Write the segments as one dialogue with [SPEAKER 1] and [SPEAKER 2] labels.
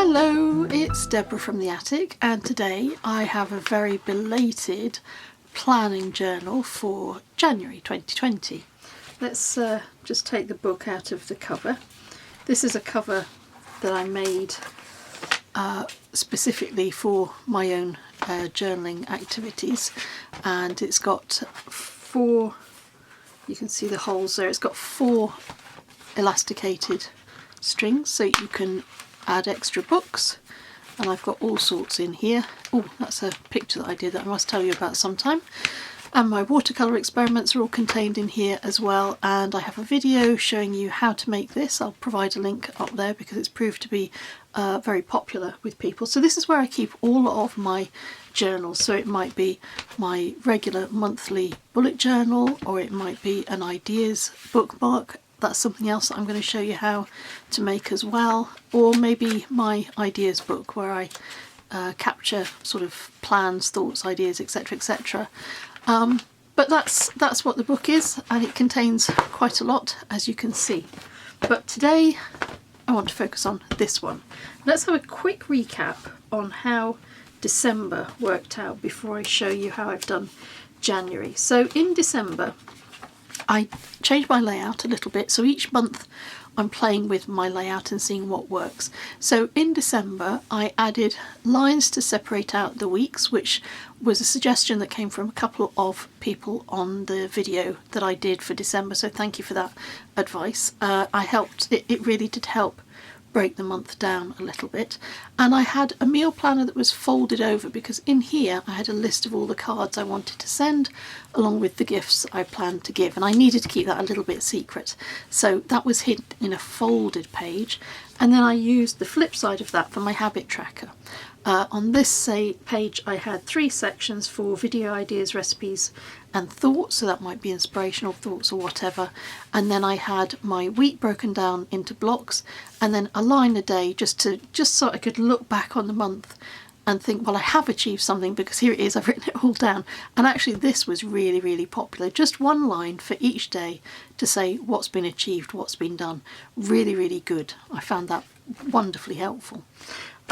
[SPEAKER 1] Hello, it's Deborah from the attic, and today I have a very belated planning journal for January 2020. Let's just take the book out of the cover. This is a cover that I made specifically for my own journaling activities, and it's got four, you can see the holes there, it's got four elasticated strings so you can add extra books, and I've got all sorts in here. Oh, that's a picture that I did that I must tell you about sometime. And my watercolour experiments are all contained in here as well, and I have a video showing you how to make this. I'll provide a link up there because it's proved to be very popular with people. So this is where I keep all of my journals. So it might be my regular monthly bullet journal, or it might be an ideas bookmark. That's something else that I'm going to show you how to make as well, or maybe my ideas book where I capture sort of plans, thoughts, ideas, etc, etc. But that's what the book is, and it contains quite a lot, as you can see. But today I want to focus on this one. Let's have a quick recap on how December worked out before I show you how I've done January. So in December I changed my layout a little bit, so each month I'm playing with my layout and seeing what works. So in December I added lines to separate out the weeks, which was a suggestion that came from a couple of people on the video that I did for December, so thank you for that advice. It really did help break the month down a little bit. And I had a meal planner that was folded over, because in here I had a list of all the cards I wanted to send along with the gifts I planned to give, and I needed to keep that a little bit secret, so that was hidden in a folded page. And then I used the flip side of that for my habit tracker. On this page I had 3 sections for video ideas, recipes and thoughts, so that might be inspirational thoughts or whatever, and then I had my week broken down into blocks, and then a line a day just so I could look back on the month and think, well, I have achieved something, because here it is, I've written it all down. And actually this was really popular, just one line for each day to say what's been achieved, what's been done. Really good. I found that wonderfully helpful.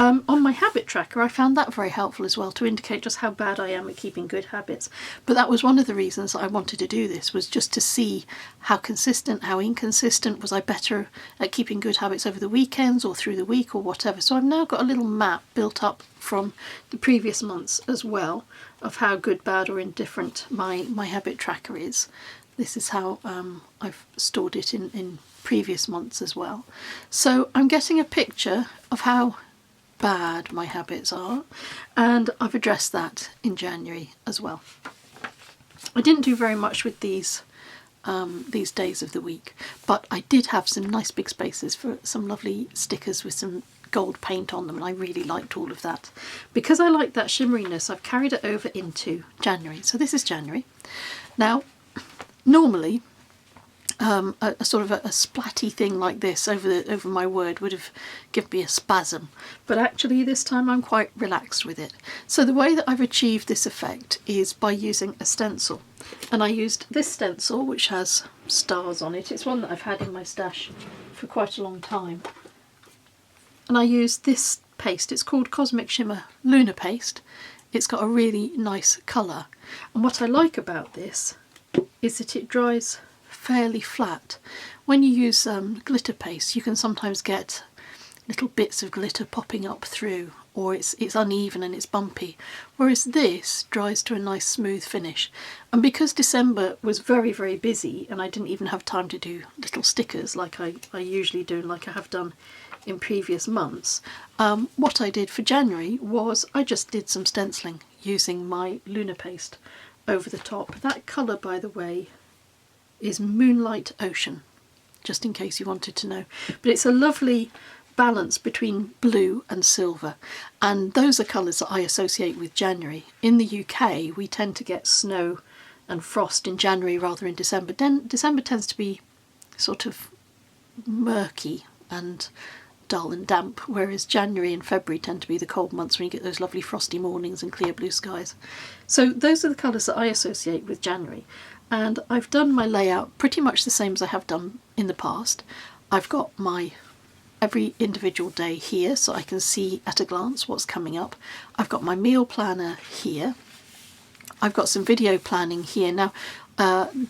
[SPEAKER 1] On my habit tracker I found that very helpful as well, to indicate just how bad I am at keeping good habits. But that was one of the reasons I wanted to do this, was just to see how consistent, how inconsistent, was I better at keeping good habits over the weekends or through the week or whatever. So I've now got a little map built up from the previous months as well of how good, bad or indifferent my habit tracker is. This is how I've stored it in previous months as well. So I'm getting a picture of how bad my habits are, and I've addressed that in January as well. I didn't do very much with these days of the week, but I did have some nice big spaces for some lovely stickers with some gold paint on them, and I really liked all of that. Because I like that shimmeriness, I've carried it over into January. So this is January. Now normally a sort of a splatty thing like this over my word would have given me a spasm, but actually this time I'm quite relaxed with it. So the way that I've achieved this effect is by using a stencil, and I used this stencil which has stars on it. It's one that I've had in my stash for quite a long time, and I used this paste. It's called Cosmic Shimmer Lunar Paste. It's got a really nice colour, and what I like about this is that it dries fairly flat. When you use glitter paste, you can sometimes get little bits of glitter popping up through, or it's uneven and it's bumpy, whereas this dries to a nice smooth finish. And because December was very busy and I didn't even have time to do little stickers like I usually do, like I have done in previous months, what I did for January was I just did some stenciling using my Lunar Paste over the top. That colour, by the way, is Moonlight Ocean, just in case you wanted to know. But it's a lovely balance between blue and silver, and those are colours that I associate with January. In the UK we tend to get snow and frost in January rather than December. December tends to be sort of murky and dull and damp, whereas January and February tend to be the cold months when you get those lovely frosty mornings and clear blue skies. So those are the colours that I associate with January. And I've done my layout pretty much the same as I have done in the past. I've got my every individual day here so I can see at a glance what's coming up. I've got my meal planner here. I've got some video planning here. Now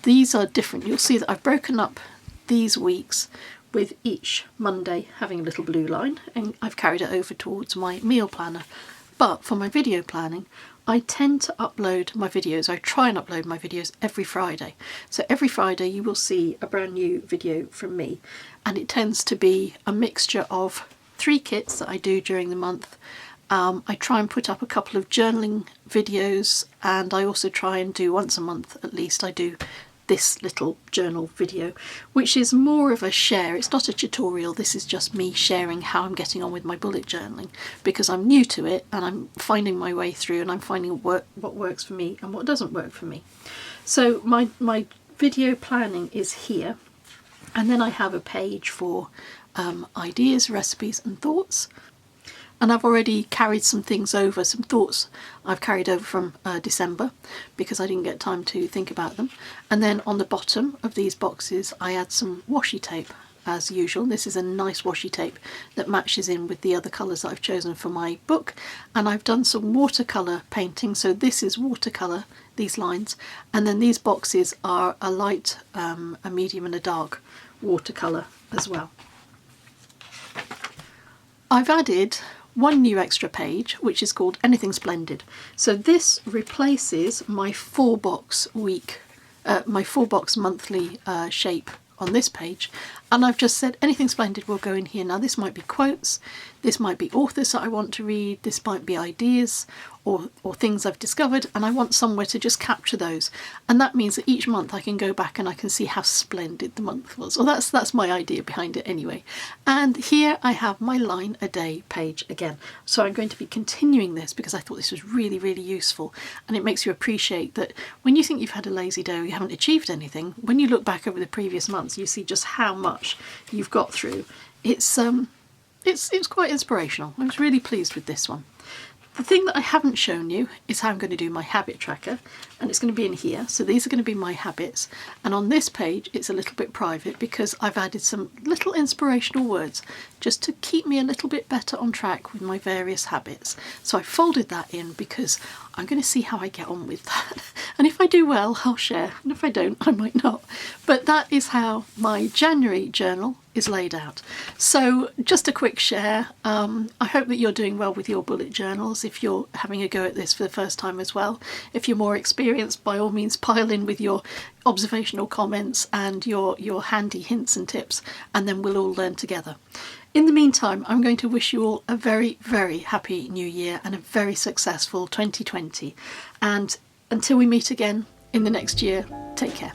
[SPEAKER 1] these are different. You'll see that I've broken up these weeks with each Monday having a little blue line, and I've carried it over towards my meal planner. But for my video planning, I tend to upload my videos. I try and upload my videos every Friday. So every Friday you will see a brand new video from me, and it tends to be a mixture of 3 kits that I do during the month. I try and put up a couple of journaling videos, and I also try and do once a month at least, I do this little journal video, which is more of a share. It's not a tutorial, this is just me sharing how I'm getting on with my bullet journaling, because I'm new to it and I'm finding my way through, and I'm finding what works for me and what doesn't work for me. So my video planning is here, and then I have a page for ideas, recipes and thoughts. And I've already carried some things over, some thoughts I've carried over from December, because I didn't get time to think about them. And then on the bottom of these boxes I add some washi tape as usual. This is a nice washi tape that matches in with the other colours that I've chosen for my book. And I've done some watercolour painting, so this is watercolour, these lines, and then these boxes are a light, a medium and a dark watercolour as well. I've added one new extra page, which is called Anything Splendid. So this replaces my 4-box week, my 4-box monthly shape on this page, and I've just said Anything Splendid will go in here. Now this might be quotes, this might be authors that I want to read, this might be ideas or things I've discovered, and I want somewhere to just capture those. And that means that each month I can go back and I can see how splendid the month was. Well, that's my idea behind it anyway. And here I have my line a day page again. So I'm going to be continuing this because I thought this was really, really useful, and it makes you appreciate that when you think you've had a lazy day or you haven't achieved anything, when you look back over the previous months, you see just how much you've got through. It's quite inspirational. I was really pleased with this one. The thing that I haven't shown you is how I'm going to do my habit tracker, and it's going to be in here. So these are going to be my habits, and on this page it's a little bit private because I've added some little inspirational words just to keep me a little bit better on track with my various habits. So I folded that in because I'm going to see how I get on with that, and if I do well I'll share, and if I don't I might not. But that is how my January journal is laid out. So just a quick share. I hope that you're doing well with your bullet journals if you're having a go at this for the first time as well. If you're more experienced, by all means pile in with your observational comments and your handy hints and tips, and then we'll all learn together. In the meantime, I'm going to wish you all a very, very happy new year and a very successful 2020. And until we meet again in the next year, take care.